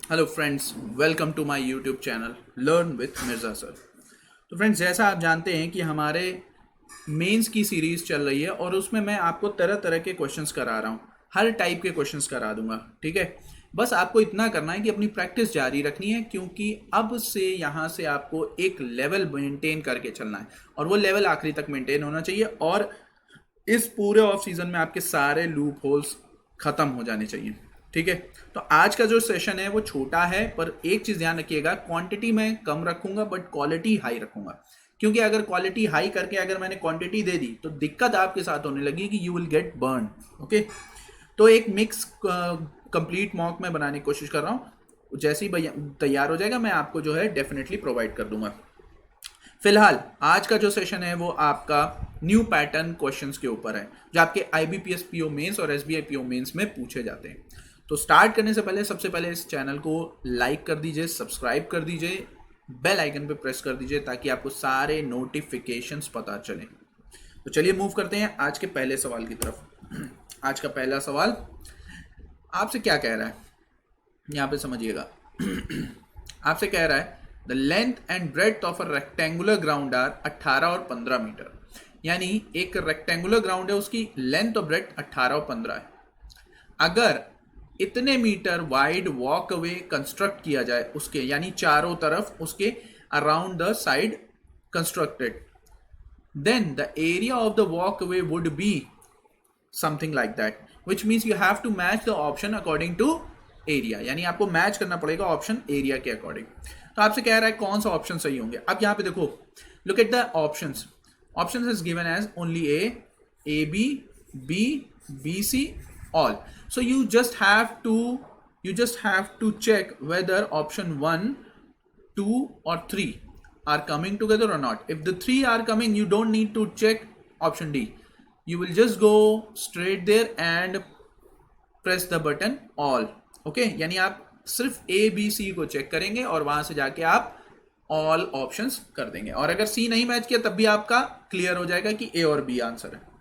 Hello friends, welcome to my YouTube channel learn with Mirza sir. तो friends, जैसा आप जानते हैं कि हमारे मेंस की सीरीज़ चल रही है और उसमें मैं आपको तरह तरह के क्वेश्चंस करा रहा हूँ। हर टाइप के क्वेश्चंस करा दूंगा, ठीक है। बस आपको इतना करना है कि अपनी प्रैक्टिस जारी रखनी है, क्योंकि अब से यहाँ से आपको एक लेवल मेंटेन करके चलना है और वो लेवल आखिरी तक मेंटेन होना चाहिए। और इस पूरे ऑफ सीजन में आपके सारे लूप होल्स खत्म हो जाने चाहिए, ठीक है। तो आज का जो सेशन है वो छोटा है, पर एक चीज ध्यान रखिएगा, क्वांटिटी मैं कम रखूंगा बट क्वालिटी हाई रखूंगा। क्योंकि अगर क्वालिटी हाई करके अगर मैंने क्वांटिटी दे दी तो दिक्कत आपके साथ होने लगी कि you will get burn. Okay, तो एक मिक्स कंप्लीट मॉक में बनाने की कोशिश कर रहा हूँ। जैसे ही तैयार हो जाएगा मैं आपको जो है डेफिनेटली प्रोवाइड कर दूंगा। फिलहाल आज का जो सेशन है वो आपका न्यू पैटर्न क्वेश्चंस के ऊपर है, जो आपके आईबीपीएस पीओ मेंस और एसबीआई पीओ मेंस में पूछे जाते हैं। तो स्टार्ट करने से पहले सबसे पहले इस चैनल को लाइक कर दीजिए, सब्सक्राइब कर दीजिए, बेल आइकन पे प्रेस कर दीजिए ताकि आपको सारे नोटिफिकेशंस पता चले। तो चलिए मूव करते हैं आज के पहले सवाल की तरफ। आज का पहला सवाल आपसे क्या कह रहा है, यहाँ पे समझिएगा। आपसे कह रहा है the length and breadth of a rectangular ground are 18 और 15 मीटर। यानी एक रेक्टेंगुलर ग्राउंड है, उसकी लेंथ और ब्रेड्थ 18 और 15 है। अगर इतने मीटर वाइड वॉक वे कंस्ट्रक्ट किया जाए उसके, यानी चारों तरफ उसके around the side constructed, then the area of the walkway would be something like that, which means you have to match the option according to area। यानी आपको मैच करना पड़ेगा ऑप्शन एरिया के अकॉर्डिंग। तो आपसे कह रहा है कौन सा ऑप्शन सही होंगे। अब यहाँ पे देखो, look at the options. Options is given as only A B, B, B C, all. So you just have to check whether option 1, 2 or 3 are coming together or not. If the 3 are coming, you don't need to check option D. You will just go straight there and press the button all. Okay, यानी आप सिर्फ A B C को check करेंगे और वहां से जाके आप ऑल ऑप्शंस कर देंगे। और अगर सी नहीं मैच किया तब भी आपका क्लियर हो जाएगा कि ए और बी आंसर है।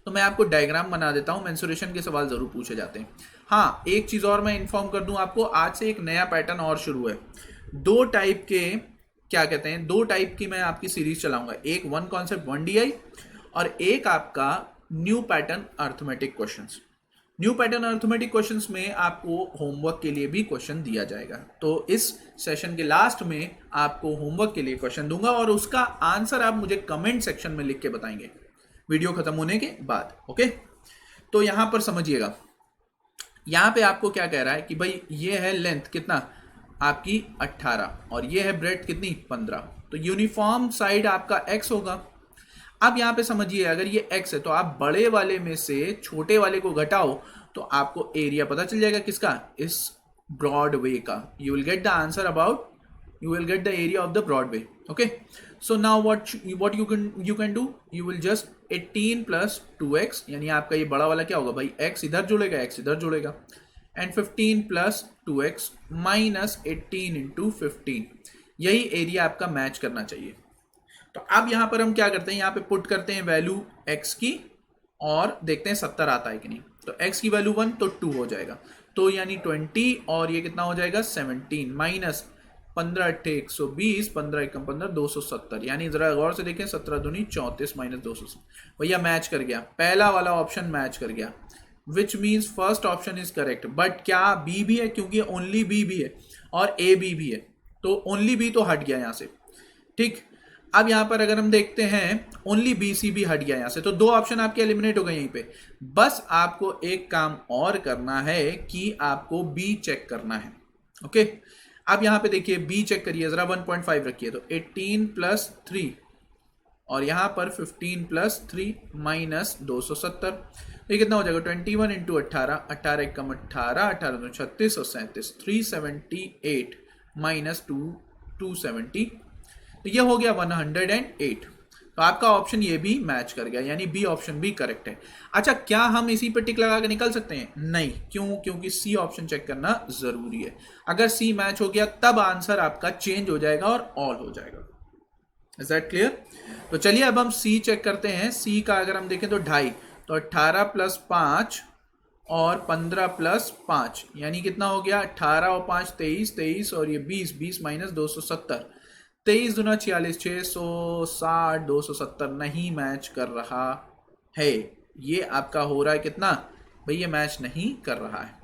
तो मैं आपको डायग्राम बना देता हूं, मेंसुरेशन के सवाल जरूर पूछे जाते हैं। हाँ, एक चीज और मैं इन्फॉर्म कर दूं आपको, आज से एक नया पैटर्न और शुरू है। दो टाइप के, क्या कहते हैं, दो टाइप की मैं आपकी सीरीज चलाऊंगा। एक वन कॉन्सेप्ट 1 DI और एक आपका new pattern arithmetic questions. New pattern arithmetic questions में आपको होमवर्क के लिए भी क्वेश्चन दिया जाएगा। तो इस सेशन के लास्ट में आपको होमवर्क के लिए क्वेश्चन दूंगा और उसका आंसर आप मुझे कमेंट सेक्शन में लिख के बताएंगे वीडियो खत्म होने के बाद। ओके, तो यहां पर समझिएगा, यहां पे आपको क्या कह रहा है कि भाई ये है लेंथ कितना आपकी 18 और ये है ब्रेड्थ कितनी 15। तो यूनिफॉर्म साइड आपका x होगा। अब यहां पे समझिए, अगर ये x है तो आप बड़े वाले में से छोटे वाले को घटाओ तो आपको एरिया पता चल जाएगा किसका, इस ब्रॉड वे का। You will get the answer about, you will get the area of the Broadway. Okay, so now what you can do, you will just 18 plus 2x, यानी आपका ये बड़ा वाला क्या होगा भाई, x इधर जुड़ेगा, x इधर जुड़ेगा, and 15 plus 2x minus 18 into 15, यही एरिया आपका मैच करना चाहिए। तो अब यहां पर हम क्या करते हैं, यहां पे पुट करते हैं वैल्यू x की और देखते हैं 70 आता है कि नहीं। तो x की वैल्यू 1 तो 2 हो जाएगा, तो यानी 20 और ये कितना हो जाएगा 17 माइनस 15 अट्ठे 120, 15 एकम 15 270, यानी जरा गौर से देखें 17 दूनी 34 माइनस 270, भैया मैच कर गया, पहला वाला ऑप्शन मैच कर गया, which means first option is correct. But क्या बी भी है, क्योंकि ओनली बी भी है और ए बी भी है, तो ओनली बी तो हट गया यहां से। ठीक, अब यहां पर अगर हम देखते हैं ओनली बी सी भी हट गया यहां से, तो दो ऑप्शन आपके एलिमिनेट हो गए यहीं पे। बस आपको एक काम और करना है कि आपको बी चेक करना है। ओके, अब यहां पे देखिए बी चेक करिए जरा, 1.5 रखिए, तो 18 प्लस 3 और यहां पर 15 प्लस 3 माइनस 270, तो ये कितना हो जाएगा 21 इंटू 18, 18 एकम 18, 18 तो 36 और 37, 378 माइनस 270, तो ये हो गया 108। तो आपका ऑप्शन ये भी मैच कर गया, यानी बी ऑप्शन भी करेक्ट है। अच्छा, क्या हम इसी पे टिक लगा के निकल सकते हैं? नहीं, क्यों? क्योंकि सी ऑप्शन चेक करना जरूरी है। अगर सी मैच हो गया तब आंसर आपका चेंज हो जाएगा और ऑल हो जाएगा। Is that clear? तो चलिए अब हम सी चेक करते हैं। सी का अगर हम देखें तो 2.5, तो 18 प्लस 5 और 15 प्लस 5 यानी कितना हो गया, 18 और 5 23, 23 और ये 20, 20 माइनस 270, 23 दूना 46, 660, 270 नहीं मैच कर रहा है। ये आपका हो रहा है कितना भाई, ये मैच नहीं कर रहा है।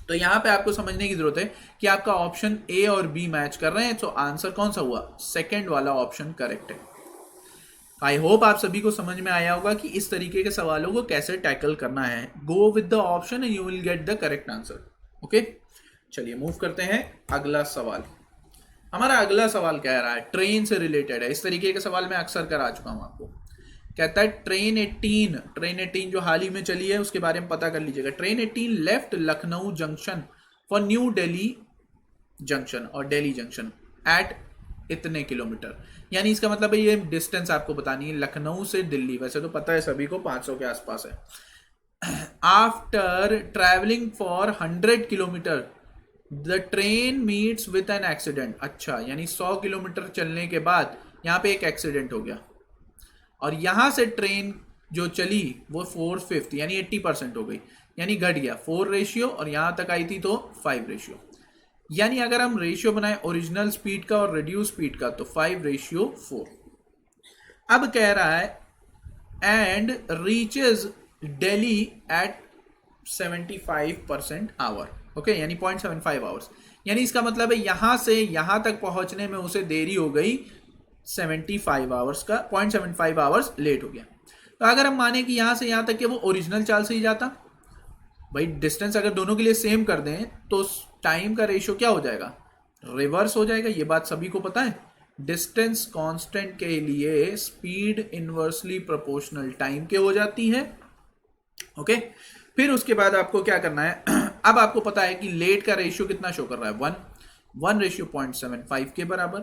तो यहां पे आपको समझने की जरूरत है कि आपका ऑप्शन ए और बी मैच कर रहे हैं, तो आंसर कौन सा हुआ, सेकंड वाला ऑप्शन करेक्ट है। आई होप आप सभी को समझ में आया होगा कि इस तरीके के सवालों को कैसे टैकल करना है। Go with the option and you will get the correct answer. Okay, चलिए मूव करते हैं अगला सवाल। हमारा अगला सवाल कह रहा है ट्रेन से रिलेटेड है। इस तरीके के सवाल मैं अक्सर करा चुका हूं आपको। कहता है ट्रेन 18 जो हाल ही में चली है उसके बारे में पता कर लीजिएगा। Train 18 left Lucknow junction for new Delhi junction और दिल्ली जंक्शन एट इतने किलोमीटर, यानी इसका मतलब है ये डिस्टेंस आपको बतानी है लखनऊ से दिल्ली। वैसे तो पता है सभी को 500 के आसपास है। After travelling for 100 kilometre the train meets with an accident. अच्छा, यानी 100 किलोमीटर चलने के बाद यहाँ पे एक एक्सीडेंट हो गया और यहां से ट्रेन जो चली वो 4/5 यानी 80% हो गई, यानी घट गया 4 रेशियो और यहां तक आई थी तो 5 रेशियो। यानी अगर हम रेशियो बनाए ओरिजिनल स्पीड का और रिड्यूस स्पीड का तो 5/4। अब कह रहा है and reaches Delhi at 75% hour. Okay, यानी 0.75 आवर्स। यानी इसका मतलब है यहां से यहां तक पहुंचने में उसे देरी हो गई 75 आवर्स का, 0.75 आवर्स लेट हो गया। तो अगर हम माने कि यहां से यहां तक कि वो ओरिजिनल चाल से ही जाता, भाई डिस्टेंस अगर दोनों के लिए सेम कर दें तो टाइम का रेशियो क्या हो जाएगा, रिवर्स हो जाएगा। ये बात सभी को पता है। डिस्टेंस कांस्टेंट के लिए स्पीड इनवर्सली प्रोपोर्शनल टाइम के हो जाती है। ओके, फिर उसके बाद आपको क्या करना है अब आपको पता है कि लेट का रेशियो कितना शो कर रहा है, 1 रेशियो 0.75 के बराबर।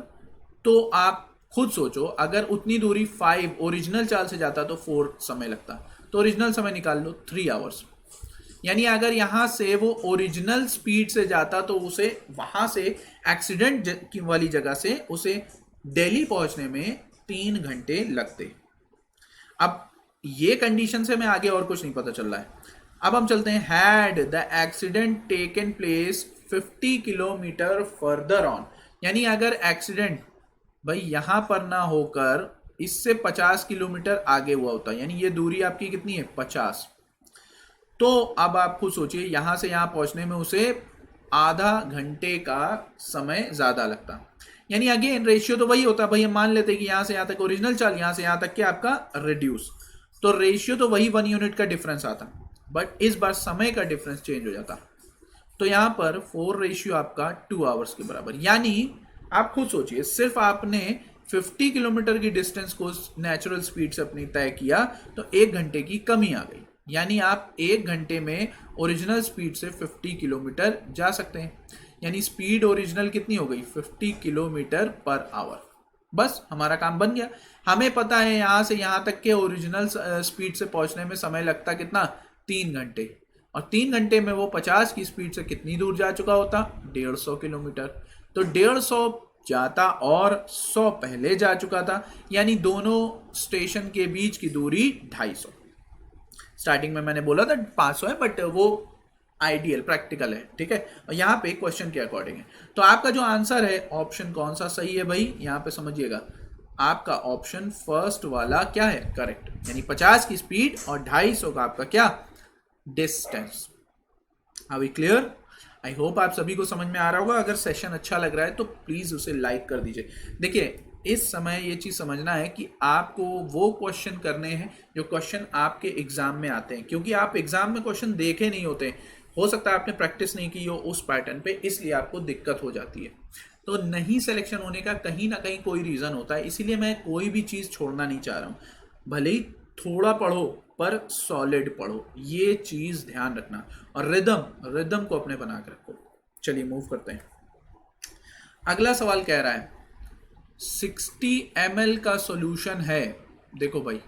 तो आप खुद सोचो अगर उतनी दूरी 5 ओरिजिनल चाल से जाता तो 4 समय लगता, तो ओरिजिनल समय निकाल लो 3 आवर्स। यानी अगर यहां से वो ओरिजिनल स्पीड से जाता तो उसे वहां से एक्सीडेंट वाली जगह से उसे दिल्ली पहुंचने में 3 घंटे लगते। अब ये कंडीशन से मैं आगे और कुछ नहीं पता चल रहा है। अब हम चलते हैं had the accident taken place 50 kilometre further on. यानी अगर एक्सीडेंट भाई यहां पर ना होकर इससे 50 किलोमीटर आगे हुआ होता, यानी ये दूरी आपकी कितनी है 50, तो अब आप खुद सोचिए यहां से यहां पहुंचने में उसे आधा घंटे का समय ज्यादा लगता। यानी अगेन रेशियो तो वही होता, भाई हम मान लेते हैं कि यहां से यहां तक ओरिजिनल चाल, यहां से यहां तक के आपका रिड्यूस, तो रेशियो तो वही 1 यूनिट का डिफरेंस आता, बट इस बार समय का डिफरेंस चेंज हो जाता। तो यहां पर 4 रेशियो आपका 2 आवर्स के बराबर। यानी आप खुद सोचिए सिर्फ आपने 50 किलोमीटर की डिस्टेंस को नेचुरल स्पीड से अपनी तय किया तो 1 घंटे की कमी आ गई। यानी आप 1 घंटे में ओरिजिनल स्पीड से 50 किलोमीटर जा सकते हैं। यानी स्पीड ओरिजिनल कितनी हो गई 50 किलोमीटर पर आवर। बस हमारा काम बन गया। हमें पता है यहां से यहां तक के ओरिजिनल स्पीड से पहुंचने में समय लगता कितना 3 घंटे, और 3 घंटे में वो 50 की स्पीड से कितनी दूर जा चुका होता 150 किलोमीटर। तो 150 जाता और 100 पहले जा चुका था, यानी दोनों स्टेशन के बीच की दूरी 250। स्टार्टिंग में मैंने बोला था 500 है, बट वो आइडियल प्रैक्टिकल है, ठीक है। और यहाँ पे क्वेश्चन के अकॉर्डिंग है। तो आपका जो आंसर है ऑप्शन कौन सा सही है भाई, यहाँ पे समझिएगा आपका ऑप्शन फर्स्ट वाला क्या है करेक्ट, यानी 50 की स्पीड और 250 का आपका क्या distance. Are we clear? I hope आप सभी को समझ में आ रहा होगा। अगर सेशन अच्छा लग रहा है तो प्लीज उसे लाइक कर दीजिए। देखिए इस समय ये चीज समझना है कि आपको वो क्वेश्चन करने हैं जो क्वेश्चन आपके एग्जाम में आते हैं, क्योंकि आप एग्जाम में क्वेश्चन देखे नहीं होते, हो सकता है आपने प्रैक्टिस नहीं की हो उस पैटर्न पे, इसलिए आपको दिक्कत हो जाती है। तो नहीं सिलेक्शन होने का कहीं ना कहीं कोई रीजन होता है, इसीलिए मैं कोई भी चीज छोड़ना नहीं चाह रहा हूँ। भले ही थोड़ा पढ़ो पर सॉलिड पढ़ो, ये चीज ध्यान रखना, और रिदम को अपने बना के रखो। चलिए मूव करते हैं। अगला सवाल कह रहा है 60 ml का सॉल्यूशन है। देखो भाई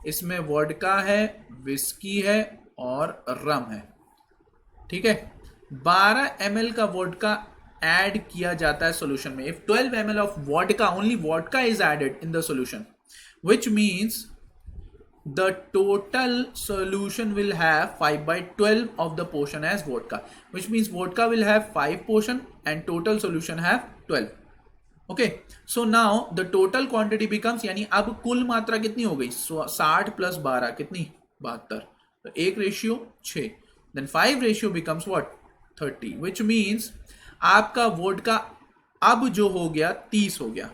इसमें वोडका है, विस्की है और रम है, ठीक है। 12 ml का वोडका ऐड किया जाता है सॉल्यूशन में। If 12 ml of vodka, only vodka is added in the solution, which means the total solution will have 5/12 of the portion as vodka, which means vodka will have 5 portion and total solution have 12. Okay, so now the total quantity becomes, यानी अब कुल मात्रा कितनी हो गई, 60 + 12 कितनी, 72. तो 1:6. Then 5 becomes what, 30, which means आपका वोडका अब जो हो गया 30 हो गया.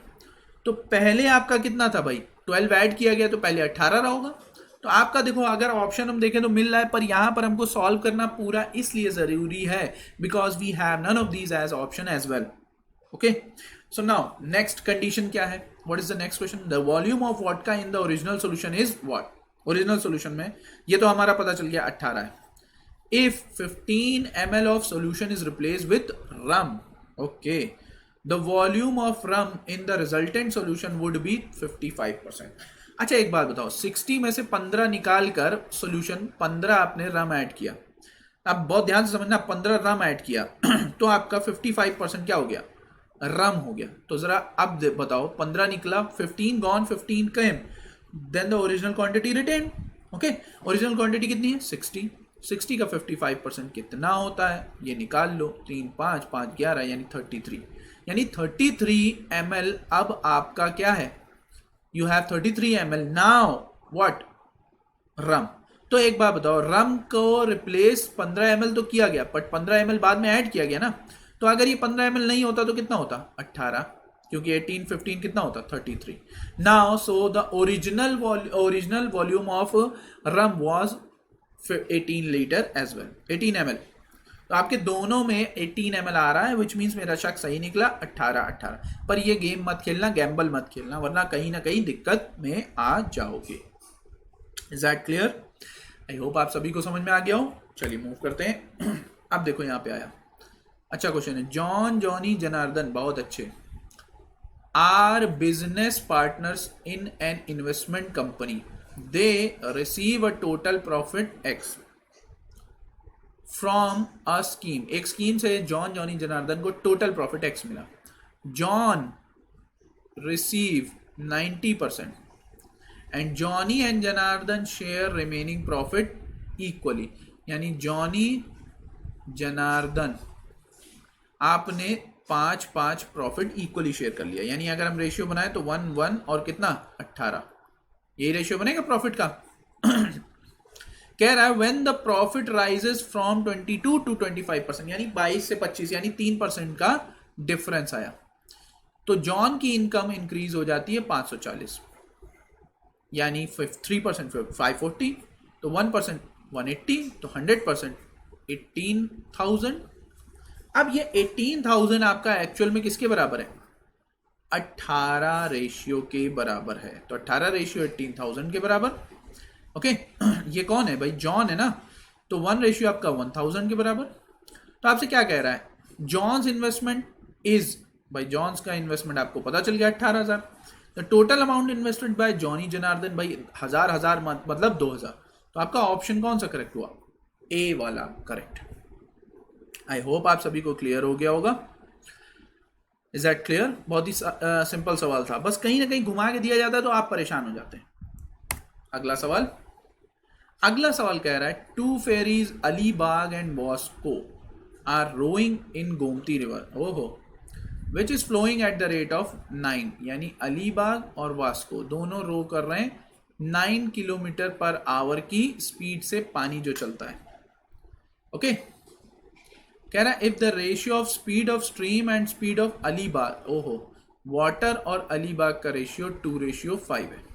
तो पहले आपका कितना था भाई, 12 ऐड किया गया तो पहले 18 रहा होगा. तो आपका देखो, अगर ऑप्शन हम देखें तो मिल रहा है, पर यहां पर हमको सॉल्व करना पूरा इसलिए जरूरी है because we have none of these as option as well. Okay, so now next condition क्या है, what is the next question, the volume of vodka in the original solution is what. Original solution में ये तो हमारा पता चल गया 18 है. If 15 ml of solution is replace with rum, okay, the volume of rum in the resultant solution would be 55%. अच्छा एक बात बताओ, 60 में से 15 निकाल कर सोल्यूशन 15 आपने रम ऐड किया. अब बहुत ध्यान से समझना, 15 रम ऐड किया तो आपका 55% क्या हो गया, रम हो गया. तो जरा अब बताओ, 15 निकला, 15 gone, 15 came, then the original quantity retain. Okay, original quantity कितनी है, 60. 60 का 55% कितना होता है, ये निकाल लो, 3 5 5 11 यानी 33. यानी 33 ml अब आपका क्या है, you have 33 ml now what, rum. तो एक बात बताओ, रम को रिप्लेस 15 ml तो किया गया, बट 15 ml बाद में ऐड किया गया ना. तो अगर ये 15 ml नहीं होता तो कितना होता, 18, क्योंकि 18 15 कितना होता, 33. Now so the original volume of rum was 18 litre as well, 18 ml. तो आपके दोनों में 18 ml आ रहा है, विच मीन्स मेरा शक सही निकला, 18. पर ये गेम मत खेलना, गैम्बल मत खेलना, वरना कहीं ना कहीं दिक्कत में आ जाओगे. Is that clear? I hope आप सभी को समझ में आ गया हो. चलिए मूव करते हैं. अब देखो यहाँ पे आया, अच्छा क्वेश्चन है. जॉन, जॉनी, जनार्दन, बहुत अच्छे, are business partners in an investment company. They receive a total profit x from a scheme. एक स्कीम से जॉन, जॉनी, जनार्दन को टोटल प्रॉफिट एक्स मिला. John receive 90% and Johnny and Janardan share remaining profit equally. यानी Johnny, Janardan आपने 5-5 profit equally share कर लिया. यानी अगर हम रेशियो बनाए तो 1-1 और कितना, 18. यही रेशियो बनेगा प्रॉफिट का. कह रहा है when the profit rises from 22 to 25%, यानी 22 से 25, यानी 3% का डिफरेंस आया. तो जॉन की इनकम इंक्रीज हो जाती है 540, यानी 3% 540, तो 1% 180, तो 100% 18,000. अब ये 18,000 आपका एक्चुअल में किसके बराबर है, 18 रेशियो के बराबर है. तो 18 रेशियो 18,000 के बराबर. ओके, ये कौन है भाई, जॉन है ना. तो 1 रेशियो आपका 1,000 के बराबर. तो आपसे क्या कह रहा है, जॉन्स इन्वेस्टमेंट इज, भाई जॉन्स का इन्वेस्टमेंट आपको पता चल गया 18,000. The total amount invested by Johnny Janardan, भाई 1000 मतलब 2,000. तो आपका ऑप्शन कौन सा करेक्ट हुआ, ए वाला करेक्ट. आई होप आप सभी को क्लियर हो गया होगा. Is that clear? बहुत ही सिंपल सवाल था, बस कहीं ना कहीं घुमा के दिया जाता है तो आप परेशान हो जाते हैं. अगला सवाल, अगला सवाल कह रहा है, 2 ferries Alibag and Vasco are rowing in Gomti river, ओहो, which is flowing at the rate of 9. यानी अलीबाग और वास्को दोनों रो कर रहे हैं 9 किलोमीटर पर आवर की स्पीड से पानी जो चलता है. ओके, कह रहा है if the ratio of speed of stream and speed of Alibag, ओहो, वाटर और अलीबाग का रेशियो 2:5 है.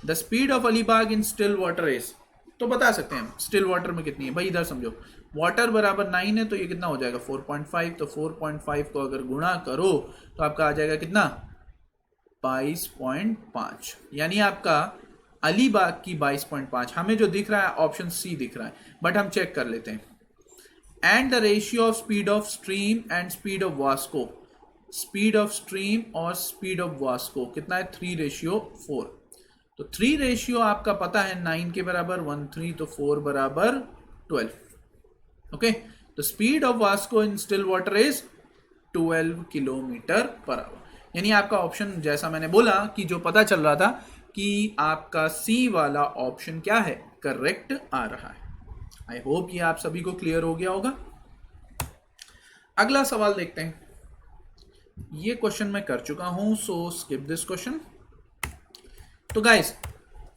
The speed of Alibag in still water is, तो बता सकते हैं स्टिल वाटर में कितनी है भाई. इधर समझो, वाटर बराबर 9 है तो ये कितना हो जाएगा 4.5. तो 4.5 को अगर गुणा करो तो आपका आ जाएगा कितना, 22.5. यानी आपका अलीबाग की 22.5, हमें जो दिख रहा है ऑप्शन सी दिख रहा है, बट हम चेक कर लेते हैं. And the ratio of speed of stream and speed of Vasco, speed of stream और स्पीड ऑफ वास्को कितना है, 3:4. तो 3 रेशियो आपका पता है 9 के बराबर 13, तो 4 बराबर 12. ओके, तो speed of Vasco in still water is 12 kilometre per hour. यानी आपका ऑप्शन, जैसा मैंने बोला कि जो पता चल रहा था कि आपका सी वाला ऑप्शन क्या है, करेक्ट आ रहा है। आई होप ये आप सभी को क्लियर हो गया होगा। अगला सवाल देखते हैं। ये क्वेश्चन मैं कर चुका हूं, सो स्किप दिस क्वेश्चन। तो गाइस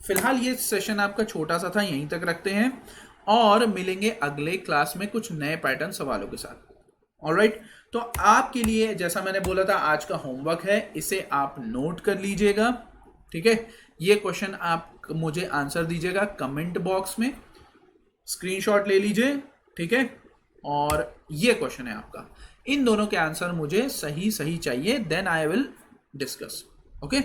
फिलहाल ये सेशन आपका छोटा सा था, यहीं तक रखते हैं और मिलेंगे अगले क्लास में कुछ नए पैटर्न सवालों के साथ। ऑलराइट, तो आपके लिए जैसा मैंने बोला था आज का होमवर्क है, इसे आप नोट कर लीजिएगा। ठीक है, ये क्वेश्चन आप मुझे आंसर दीजिएगा कमेंट बॉक्स में, स्क्रीनशॉट ले लीजिए। ठीक है, और ये क्वेश्चन है आपका, इन दोनों के आंसर मुझे सही सही चाहिए, then I will discuss. Okay,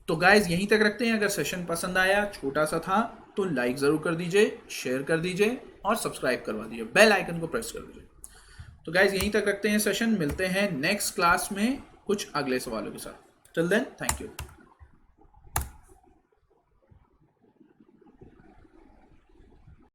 तो गाइज यहीं तक रखते हैं। अगर सेशन पसंद आया, छोटा सा था, तो लाइक जरूर कर दीजिए, शेयर कर दीजिए और सब्सक्राइब करवा दीजिए, बेल आइकन को प्रेस कर दीजिए। तो गाइज यहीं तक रखते हैं सेशन, मिलते हैं नेक्स्ट क्लास में कुछ अगले सवालों के साथ। Till then, thank you.